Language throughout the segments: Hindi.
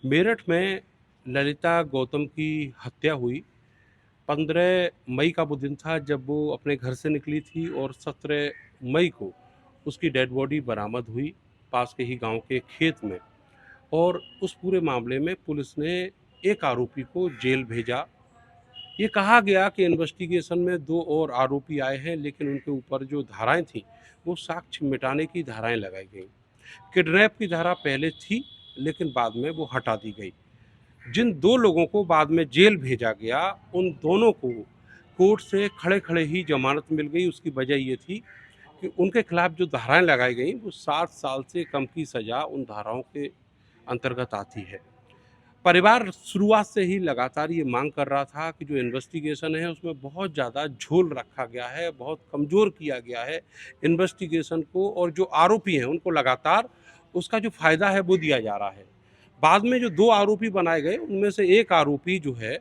मेरठ में ललिता गौतम की हत्या हुई। 15 मई का वो दिन था जब वो अपने घर से निकली थी और 17 मई को उसकी डेड बॉडी बरामद हुई पास के ही गांव के खेत में। और उस पूरे मामले में पुलिस ने एक आरोपी को जेल भेजा। ये कहा गया कि इन्वेस्टिगेशन में 2 और आरोपी आए हैं, लेकिन उनके ऊपर जो धाराएं थीं वो साक्ष्य मिटाने की धाराएं लगाई गई। किडनैप की धारा पहले थी, लेकिन बाद में वो हटा दी गई। जिन 2 लोगों को बाद में जेल भेजा गया, उन दोनों को कोर्ट से खड़े खड़े ही जमानत मिल गई। उसकी वजह ये थी कि उनके खिलाफ जो धाराएं लगाई गई वो 7 साल से कम की सज़ा उन धाराओं के अंतर्गत आती है। परिवार शुरुआत से ही लगातार ये मांग कर रहा था कि जो इन्वेस्टिगेशन है उसमें बहुत ज़्यादा झोल रखा गया है, बहुत कमज़ोर किया गया है इन्वेस्टिगेशन को, और जो आरोपी हैं उनको लगातार उसका जो फ़ायदा है वो दिया जा रहा है। बाद में जो 2 आरोपी बनाए गए उनमें से एक आरोपी जो है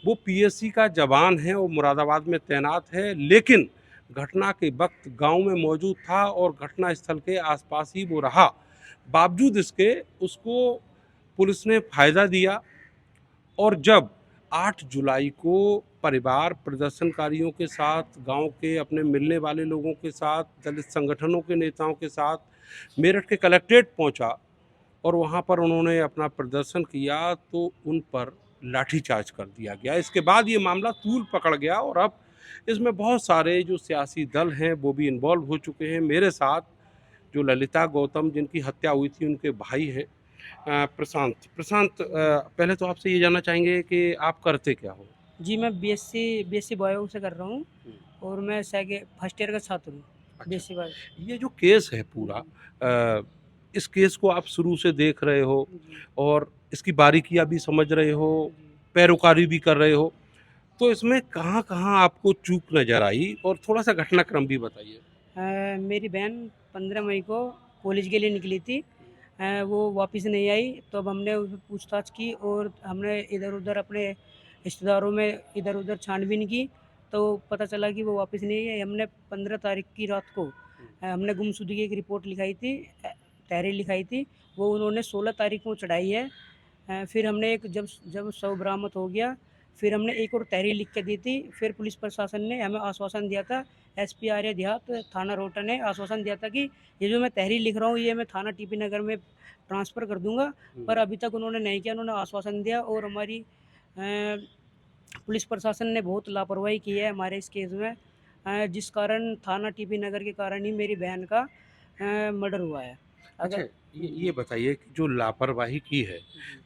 वो पीएससी का जवान है और मुरादाबाद में तैनात है, लेकिन घटना के वक्त गांव में मौजूद था और घटना स्थल के आसपास ही वो रहा। बावजूद इसके उसको पुलिस ने फ़ायदा दिया। और जब 8 जुलाई को परिवार प्रदर्शनकारियों के साथ, गांव के अपने मिलने वाले लोगों के साथ, दलित संगठनों के नेताओं के साथ मेरठ के कलेक्ट्रेट पहुंचा और वहां पर उन्होंने अपना प्रदर्शन किया, तो उन पर लाठीचार्ज कर दिया गया। इसके बाद ये मामला तूल पकड़ गया और अब इसमें बहुत सारे जो सियासी दल हैं वो भी इन्वॉल्व हो चुके हैं। मेरे साथ जो ललिता गौतम जिनकी हत्या हुई थी उनके भाई हैं प्रशांत, पहले तो आपसे ये जानना चाहेंगे कि आप करते क्या हो? जी, मैं बीएससी बायो से कर रहा हूँ और मैं फर्स्ट ईयर का छात्र हूँ। अच्छा। BSc bio. ये जो केस है पूरा, इस केस को आप शुरू से देख रहे हो जी, और इसकी बारीकियां भी समझ रहे हो, जी। पैरोकारी भी कर रहे हो, तो इसमें कहाँ कहाँ आपको चूक नजर आई और थोड़ा सा घटनाक्रम भी बताइए। मेरी बहन 15 मई को कॉलेज के लिए निकली थी। वो वापस नहीं आई, तो अब हमने उससे पूछताछ की और हमने इधर-उधर अपने रिश्तेदारों में इधर-उधर छानबीन की, तो पता चला कि वो वापस नहीं आई। हमने 15 तारीख की रात को हमने गुमशुदगी की एक रिपोर्ट लिखाई थी, तहरीर लिखाई थी, वो उन्होंने 16 तारीख को चढ़ाई है। फिर हमने एक जब जब शव बरामद हो गया, फिर हमने एक और तहरीर लिख के दी थी। फिर पुलिस प्रशासन ने हमें आश्वासन दिया था, एसपी आर्य देहात थाना रोहटा ने आश्वासन दिया था कि ये जो मैं तहरीर लिख रहा हूँ ये मैं थाना टीपी नगर में ट्रांसफ़र कर दूंगा, पर अभी तक उन्होंने नहीं किया। उन्होंने आश्वासन दिया और हमारी पुलिस प्रशासन ने बहुत लापरवाही की है हमारे इस केस में, जिस कारण थाना टीपी नगर के कारण ही मेरी बहन का मर्डर हुआ है। अच्छा, अगर ये बताइए कि जो लापरवाही की है,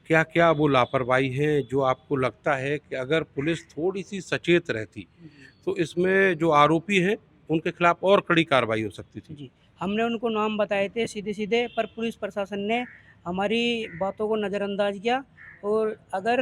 क्या क्या वो लापरवाही है जो आपको लगता है कि अगर पुलिस थोड़ी सी सचेत रहती तो इसमें जो आरोपी हैं उनके खिलाफ और कड़ी कार्रवाई हो सकती थी? जी, हमने उनको नाम बताए थे सीधे-सीधे, पर पुलिस प्रशासन ने हमारी बातों को नज़रअंदाज किया और अगर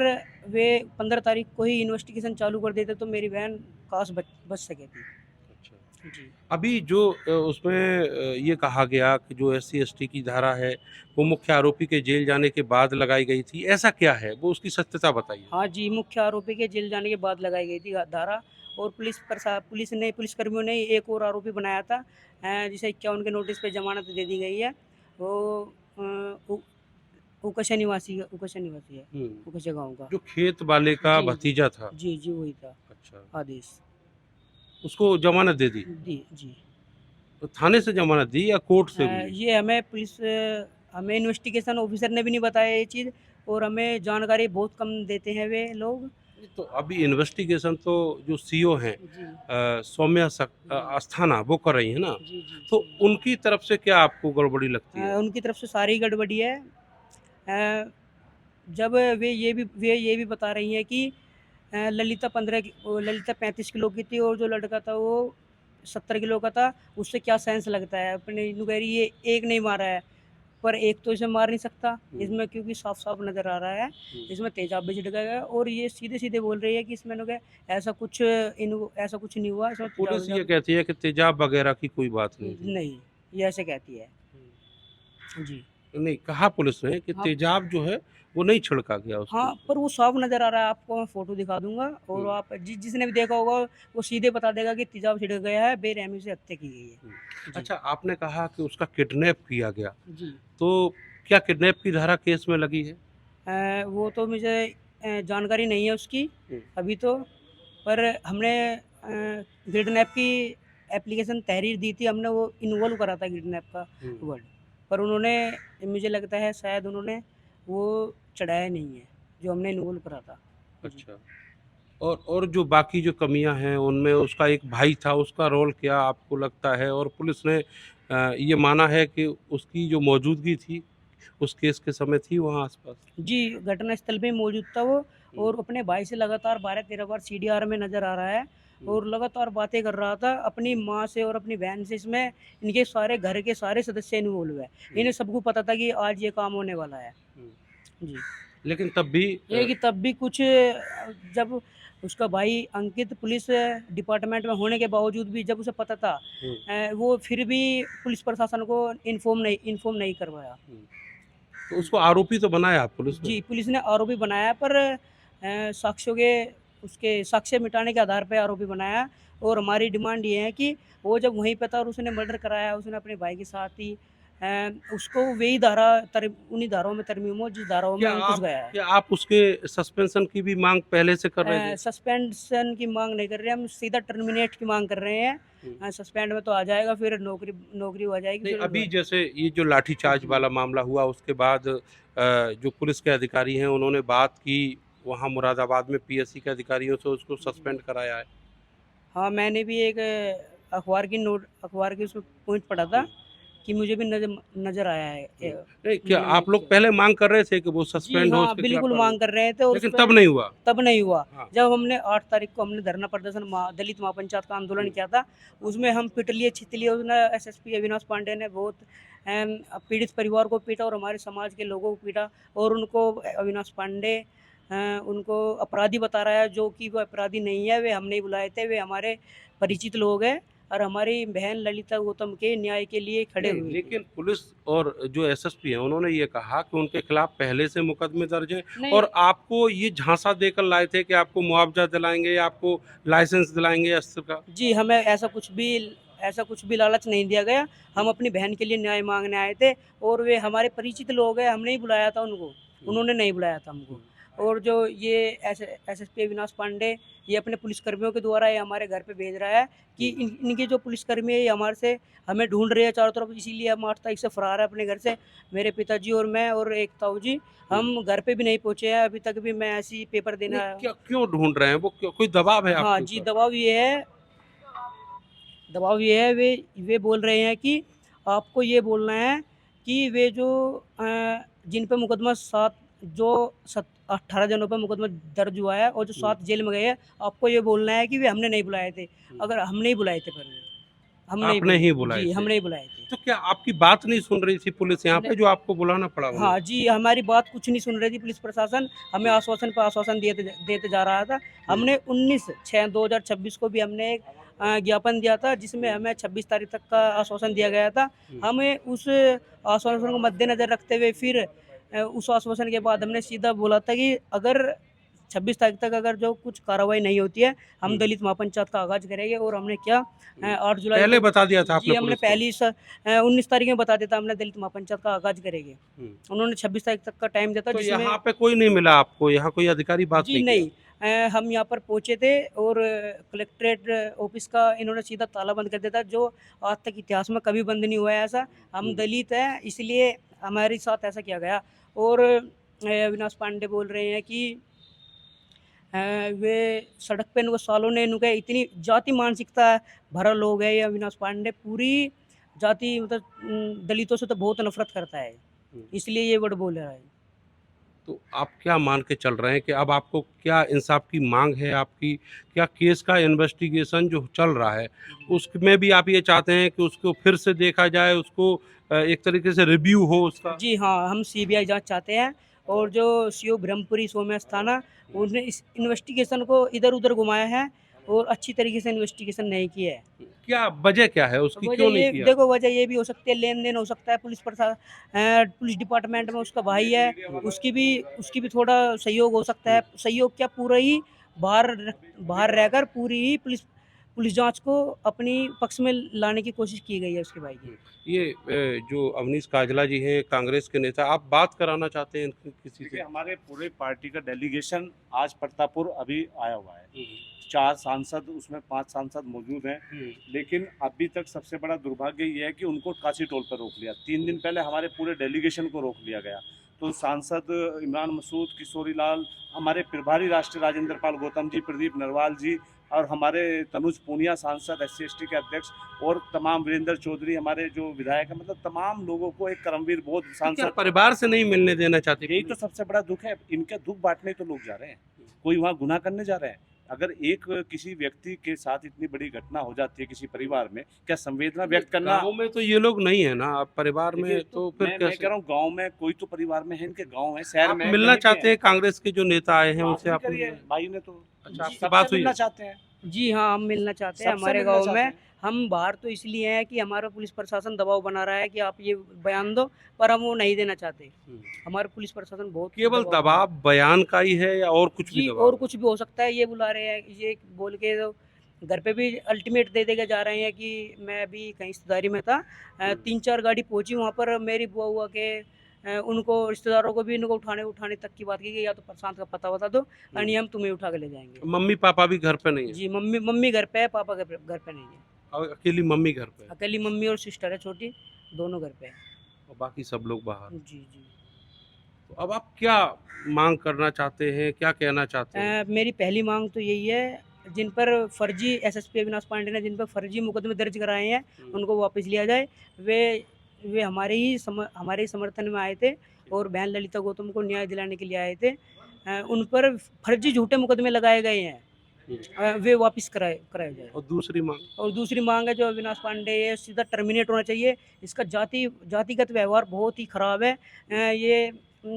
वे 15 तारीख को ही इन्वेस्टिगेशन चालू कर देते तो मेरी बहन काश बच बच सके थी। अच्छा। जी। अभी जो उसमें ये कहा गया कि जो एससी एसटी की धारा है वो मुख्य आरोपी के जेल जाने के बाद लगाई गई थी, ऐसा क्या है? वो उसकी सत्यता बताइए। हाँ जी, मुख्य आरोपी के जेल जाने के बाद लगाई गई थी धारा और पुलिसकर्मियों ने एक और आरोपी बनाया था, जिसे 51 के नोटिस पे ज़मानत दे दी गई है। वो अ, उ उकसा निवासी है, हम्म। उकसा गाँव का। जो खेत वाले का जी, जी। भतीजा था। जी, जी, वही था अच्छा। आदेश। उसको जमानत दे दी? जी। तो थाने से जमानत दी या कोर्ट से मिली? ये हमें इन्वेस्टिगेशन ऑफिसर ने भी नहीं बताया ये चीज़ और हमें जानकारी बहुत कम देते हैं वे लोग। तो अभी इन्वेस्टिगेशन तो जो सीओ हैं जी, अस्थाना वो कर रही है ना, जी, जी। तो उनकी तरफ से क्या आपको गड़बड़ी लगती है? उनकी तरफ से सारी गड़बड़ी है। अ, जब वे ये भी बता रही हैं कि ललिता 35 किलो की थी और जो लड़का था वो 70 किलो का था, उससे क्या सेंस लगता है? अपने यूँ कह रही है एक नहीं मारा है, पर एक तो इसे मार नहीं सकता, इसमें क्योंकि साफ-साफ नज़र आ रहा है, इसमें तेज़ाब भी छिड़का गया है और ये सीधे-सीधे बोल रही है कि इसमें ऐसा कुछ नहीं हुआ, इसमें पुलिस ये तेज़ाब-वेज़ाब कहती है कि तेजाब वगैरह की कोई बात नहीं थी। नहीं, ये ऐसे कहती है। जी। नहीं, कहा पुलिस ने कि हाँ। तेजाब जो है वो नहीं छिड़का गया उसके हाँ, ऊपर। पर वो साफ नज़र आ रहा है, आपको मैं फ़ोटो दिखा दूँगा और हम्म, आप जिसने भी देखा होगा वो सीधे बता देगा कि तेज़ाब छिड़का गया है, बेरहमी से हत्या की गई हम्म। है। जी। अच्छा, आपने कहा कि उसका किडनैप किया गया, जी। तो क्या किडनैप की धारा केस में लगी है? वो तो मुझे जानकारी नहीं है उसकी अभी तो, पर हमने ग्रिडनैप की एप्लीकेशन तहरीर दी थी, हमने वो इन्वॉल्व करा था ग्रिडनैप का वर्ड, पर उन्होंने, मुझे लगता है शायद उन्होंने वो चढ़ाया नहीं है जो हमने इन्वॉल्व करा था। अच्छा। और जो बाकी जो कमियां हैं उनमें उसका एक भाई था, उसका रोल क्या आपको लगता है? और पुलिस ने ये माना है कि उसकी जो मौजूदगी थी उस केस के समय थी वहाँ आसपास? जी, घटनास्थल पे मौजूद था वो, और अपने भाई से लगातार 12-13 बार सीडीआर में नज़र आ रहा है और लगातार बातें कर रहा था अपनी माँ से और अपनी बहन से। इसमें इनके सारे घर के सारे सदस्य इन्वॉल्व है। इन्हें सबको पता था कि आज ये काम होने वाला है। जी। लेकिन तब भी ये कि तब भी कुछ जब उसका भाई अंकित पुलिस डिपार्टमेंट में होने के बावजूद भी जब उसे पता था, वो फिर भी पुलिस प्रशासन को इन्फॉर्म नहीं करवाया। तो उसको आरोपी तो बनाया पुलिस ने? जी, पुलिस ने आरोपी बनाया, पर साक्ष्यों के उसके साक्ष्य मिटाने के आधार पे आरोपी बनाया। और हमारी डिमांड ये है कि वो जब वहीं पे था और उसने मर्डर कराया, उसने अपने भाई के साथ ही, उसको वही धारा उन्हीं धाराओं में तरमीम हो जिस धाराओं में अंकुश गया है। क्या आप उसके सस्पेंशन की भी मांग पहले से कर रहे थे? सस्पेंशन की मांग नहीं कर रहे, हम सीधा टर्मिनेट की मांग कर रहे हैं। सस्पेंड में तो आ जाएगा, फिर नौकरी नौकरी हो जाएगी। नहीं, फिर अभी जैसे ये जो लाठीचार्ज वाला मामला हुआ उसके बाद जो पुलिस के अधिकारी हैं उन्होंने बात की वहाँ मुरादाबाद में पीएससी के अधिकारियों से, उसको सस्पेंड कराया है। हाँ, मैंने भी एक अखबार की उसमें पॉइंट पढ़ा था कि मुझे भी नज़र आया है। नहीं, क्या न्यूज़ आप लोग में। पहले मांग कर रहे थे कि वो जी सस्पेंड हो, हाँ, उसके खिलाफ बिल्कुल कार्रवाई? मांग कर रहे थे और लेकिन उसपे तब नहीं हुआ। तब नहीं हुआ। हाँ। जब हमने 8 तारीख को हमने धरना प्रदर्शन दलित महापंचायत का आंदोलन किया था, उसमें हम पिटलिए छितलिए उसने एसएसपी अविनाश पांडे ने बहुत पीड़ित परिवार को पीटा और हमारे समाज के लोगों को पीटा, और उनको अविनाश पांडे उनको अपराधी बता रहा है, जो कि वो अपराधी नहीं है। वे हम नहीं बुलाए थे, वे हमारे परिचित लोग हैं और हमारी बहन ललिता गौतम के न्याय के लिए खड़े नहीं, हुए थे। लेकिन पुलिस और जो एसएसपी हैं उन्होंने ये कहा कि उनके खिलाफ पहले से मुकदमे दर्ज हैं नहीं। और आपको ये झांसा देकर लाए थे कि आपको मुआवजा दिलाएंगे या आपको लाइसेंस दिलाएंगे अस्त्र का। जी, हमें ऐसा कुछ भी लालच नहीं दिया गया। हम अपनी बहन के लिए न्याय माँगने आए थे और वे हमारे परिचित लोग हैं, हमने ही बुलाया था उनको, उन्होंने नहीं बुलाया था हमको। और जो ये एसएसपी अविनाश पांडे, ये अपने पुलिसकर्मियों के द्वारा ये हमारे घर पे भेज रहा है कि इनके जो पुलिसकर्मी है ये हमारे से हमें ढूँढ रहे हैं चारों तरफ, इसीलिए हम 8 तारीख से फरार है अपने घर से। मेरे पिताजी और मैं और एक ताऊ जी, हम घर पे भी नहीं पहुँचे हैं, अभी तक भी मैं ऐसे ही पेपर देने आया हूँ। क्या क्यों ढूंढ रहे हैं वो? कोई दबाव है हाँ आपके जी, ऊपर? दबाव ये है, वे बोल रहे हैं कि आपको ये बोलना है कि वे जो जिन पे मुकदमा 18 जनों पे मुकदमा दर्ज हुआ है और जो 7 जेल में गए हैं, आपको ये बोलना है कि वे हमने नहीं बुलाए थे। अगर हम नहीं बुलाए थे, पर हम नहीं आपने बुलाए। ही बुलाए जी, थे? हम नहीं बुलाए थे। तो क्या आपकी बात नहीं सुन रही थी पुलिस यहाँ पे, जो आपको बुलाना पड़ा उन्हें? हाँ जी, हमारी बात कुछ नहीं सुन रही थी पुलिस प्रशासन, हमें आश्वासन पे आश्वासन देते जा रहा था। हमने 19/6/2026 को भी हमने एक ज्ञापन दिया था, जिसमें हमें 26 तारीख तक का आश्वासन दिया गया था। हमें उस आश्वासन को मद्देनज़र रखते हुए फिर उस आश्वासन के बाद हमने सीधा बोला था कि अगर 26 तारीख तक अगर जो कुछ कार्रवाई नहीं होती है, हम दलित महापंचायत का आगाज़ करेंगे। और हमने किया 8 जुलाई पहले को। बता दिया था जी, आपने हमने पुलिस को? पहली 19 तारीख में बता दिया था, हमने दलित महापंचायत का आगाज़ करेंगे। उन्होंने 26 तारीख तक का टाइम दिया था, तो जिसमें यहाँ पे कोई नहीं मिला आपको? यहाँ कोई अधिकारी बात जी नहीं किया? नहीं, हम यहाँ पर पहुँचे थे और कलेक्ट्रेट ऑफिस का इन्होंने सीधा ताला बंद कर दिया था, जो आज तक इतिहास में कभी बंद नहीं हुआ है ऐसा। हम दलित हैं, इसलिए हमारे साथ ऐसा किया गया। और अविनाश पांडे बोल रहे हैं कि वे सड़क पे इनको सालों ने इनके इतनी जाति मानसिकता भरा लोग है ये अविनाश पांडे, पूरी जाति मतलब दलितों से तो बहुत नफरत करता है, इसलिए ये वर्ड बोल रहा है। तो आप क्या मान के चल रहे हैं कि अब आपको क्या इंसाफ की मांग है आपकी? क्या केस का इन्वेस्टिगेशन जो चल रहा है उसमें भी आप ये चाहते हैं कि उसको फिर से देखा जाए, उसको एक तरीके से रिव्यू हो उसका? जी हाँ, हम सीबीआई जांच चाहते हैं। और जो सीओ ब्रह्मपुरी सोम्या अस्थाना, उसने इस इन्वेस्टिगेशन को इधर-उधर घुमाया है और अच्छी तरीके से इन्वेस्टिगेशन नहीं की है। क्या वजह क्या है उसकी, वजह क्यों नहीं ये किया? देखो, वजह ये भी हो सकती है, लेन-देन हो सकता है, पुलिस डिपार्टमेंट में उसका भाई है, उसकी भी थोड़ा सहयोग हो सकता है। सहयोग क्या, पूरा ही बाहर बाहर रहकर पूरी ही पुलिस जांच को अपनी पक्ष में लाने की कोशिश की गई है उसके भाई की। ये जो अवनीश काजला जी हैं कांग्रेस के नेता, आप बात कराना चाहते हैं किसी देखिए से? हमारे पूरे पार्टी का डेलीगेशन आज प्रतापपुर अभी आया हुआ है। 4 सांसद, उसमें 5 सांसद मौजूद हैं, लेकिन अभी तक सबसे बड़ा दुर्भाग्य ये है कि उनको काशी टोल पर रोक लिया। 3 दिन पहले हमारे पूरे डेलीगेशन को रोक लिया गया। तो सांसद इमरान मसूद, किशोरी लाल, हमारे प्रभारी राष्ट्रीय राजेंद्र पाल गौतम जी, प्रदीप नरवाल जी और हमारे तनुज पूनिया सांसद SC/ST के अध्यक्ष और तमाम वीरेंद्र चौधरी हमारे जो विधायक हैं, मतलब तमाम लोगों को एक करमवीर बोध क्या सांसद, परिवार से नहीं मिलने देना चाहते? यही तो सबसे बड़ा दुख है। इनका दुख बांटने तो लोग जा रहे हैं, कोई वहाँ गुनाह करने जा रहे हैं। अगर एक किसी व्यक्ति के साथ इतनी बड़ी घटना हो जाती है किसी परिवार में, क्या संवेदना व्यक्त करना। गाँव में तो ये लोग नहीं है ना, आप परिवार में देखिए, तो फिर मैं कैसे? कह रहा हूँ गांव में कोई तो परिवार में है, इनके गांव है, शहर आप में मिलना कहीं चाहते पे हैं कांग्रेस के जो नेता आए हैं है। उनसे? आप आप भी करिए, भाई ने तो अच्छा, आपसे सबसे बात हुई मिलना है? चाहते हैं। जी हाँ, हम मिलना चाहते हैं। सबसे हमारे मिलना गाँव चाहते में हैं। हम बाहर तो इसलिए हैं कि हमारा पुलिस प्रशासन दबाव बना रहा है कि आप ये बयान दो, पर हम वो नहीं देना चाहते। हमारा पुलिस प्रशासन बहुत केवल बना दबाव बयान का ही है या और कुछ भी जी, दबाव और है? कुछ भी हो सकता है। ये बुला रहे हैं, ये बोल के तो घर पे भी अल्टीमेट दे के जा रहे हैं कि मैं अभी कहीं रिश्तेदारी में था, 3-4 गाड़ी पहुंची वहाँ पर, मेरी बुआ हुआ के उनको रिश्तेदारों को भी इनको उठाने तक की बात की कि या तो प्रशांत का पता बता दो, यानी हम तुम्हें उठा के ले जाएंगे। मम्मी पापा भी घर पे नहीं है? जी, मम्मी घर पे है, पापा घर पे नहीं है। और अकेली मम्मी घर पे है अकेली मम्मी और सिस्टर है छोटी, दोनों घर पे है। और बाकी सब लोग बाहर। जी जी। तो अब आप क्या मांग करना चाहते हैं, क्या कहना चाहते हैं? मेरी पहली मांग तो यही है, जिन पर फर्जी SSP अविनाश पांडे ने जिन पर फर्जी मुकदमे दर्ज कराए हैं उनको वापस लिया जाए। वे हमारे ही समर्थन में आए थे और बहन ललिता गौतम को न्याय दिलाने के लिए आए थे। उन पर फर्जी झूठे मुकदमे लगाए गए हैं, वे वापस कराए जाए। और दूसरी मांग? और दूसरी मांग है जो अविनाश पांडे है सीधा टर्मिनेट होना चाहिए। इसका जातिगत व्यवहार बहुत ही खराब है। ये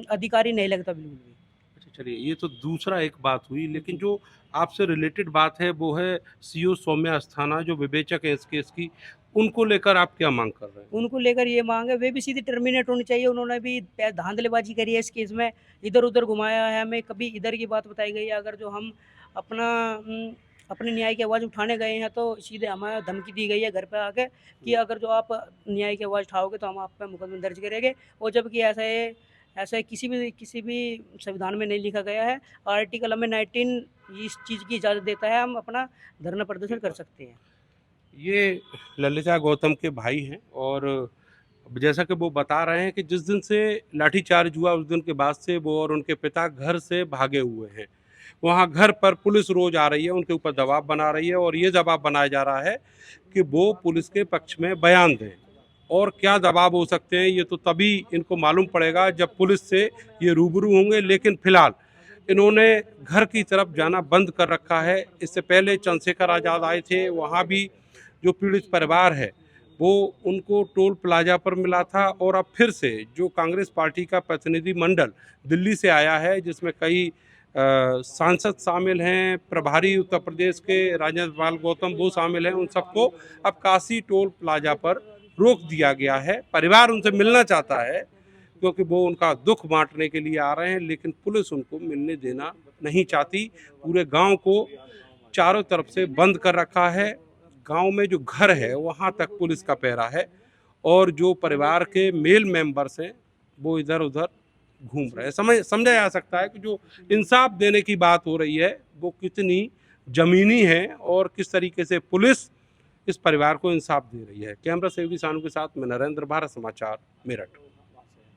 अधिकारी नहीं लगता बिल्कुल भी। अच्छा, चलिए ये तो दूसरा एक बात हुई, लेकिन जो आपसे रिलेटेड बात है वो है CO सौम्या अस्थाना जो विवेचक है इस केस की, उनको लेकर आप क्या मांग कर रहे हैं? उनको लेकर ये मांग है, वे भी सीधी टर्मिनेट होनी चाहिए। उन्होंने भी धांधलेबाजी करी है इस केस में, इधर उधर घुमाया है हमें, कभी इधर की बात बताई गई है। अगर जो हम अपने न्याय की आवाज़ उठाने गए हैं तो सीधे हमें धमकी दी गई है घर पे आके कि अगर जो आप न्याय की आवाज़ उठाओगे तो हम आप पे मुकदमा दर्ज करेंगे। और जबकि ऐसा किसी भी संविधान में नहीं लिखा गया है। आर्टिकल हमें 19 इस चीज़ की इजाज़त देता है, हम अपना धरना प्रदर्शन कर सकते हैं। ये ललिता गौतम के भाई हैं और जैसा कि वो बता रहे हैं कि जिस दिन से लाठीचार्ज हुआ उस दिन के बाद से वो और उनके पिता घर से भागे हुए हैं। वहाँ घर पर पुलिस रोज आ रही है, उनके ऊपर दबाव बना रही है और ये दबाव बनाया जा रहा है कि वो पुलिस के पक्ष में बयान दें। और क्या दबाव हो सकते हैं ये तो तभी इनको मालूम पड़ेगा जब पुलिस से ये रूबरू होंगे। लेकिन फिलहाल इन्होंने घर की तरफ जाना बंद कर रखा है। इससे पहले चंद्रशेखर आज़ाद आए थे, वहाँ भी जो पीड़ित परिवार है वो उनको टोल प्लाजा पर मिला था। और अब फिर से जो कांग्रेस पार्टी का प्रतिनिधिमंडल दिल्ली से आया है जिसमें कई सांसद शामिल हैं, प्रभारी उत्तर प्रदेश के राजेंद्र पाल गौतम वो शामिल हैं, उन सबको अब काशी टोल प्लाजा पर रोक दिया गया है। परिवार उनसे मिलना चाहता है क्योंकि वो उनका दुख बांटने के लिए आ रहे हैं, लेकिन पुलिस उनको मिलने देना नहीं चाहती। पूरे गांव को चारों तरफ से बंद कर रखा है। गांव में जो घर है वहां तक पुलिस का पहरा है और जो परिवार के मेल मेंबर्स हैं वो इधर उधर घूम रहे हैं। समझा जा सकता है कि जो इंसाफ देने की बात हो रही है वो कितनी जमीनी है और किस तरीके से पुलिस इस परिवार को इंसाफ दे रही है। कैमरा सेवकी सानू के साथ मैं नरेंद्र, भारत समाचार, मेरठ।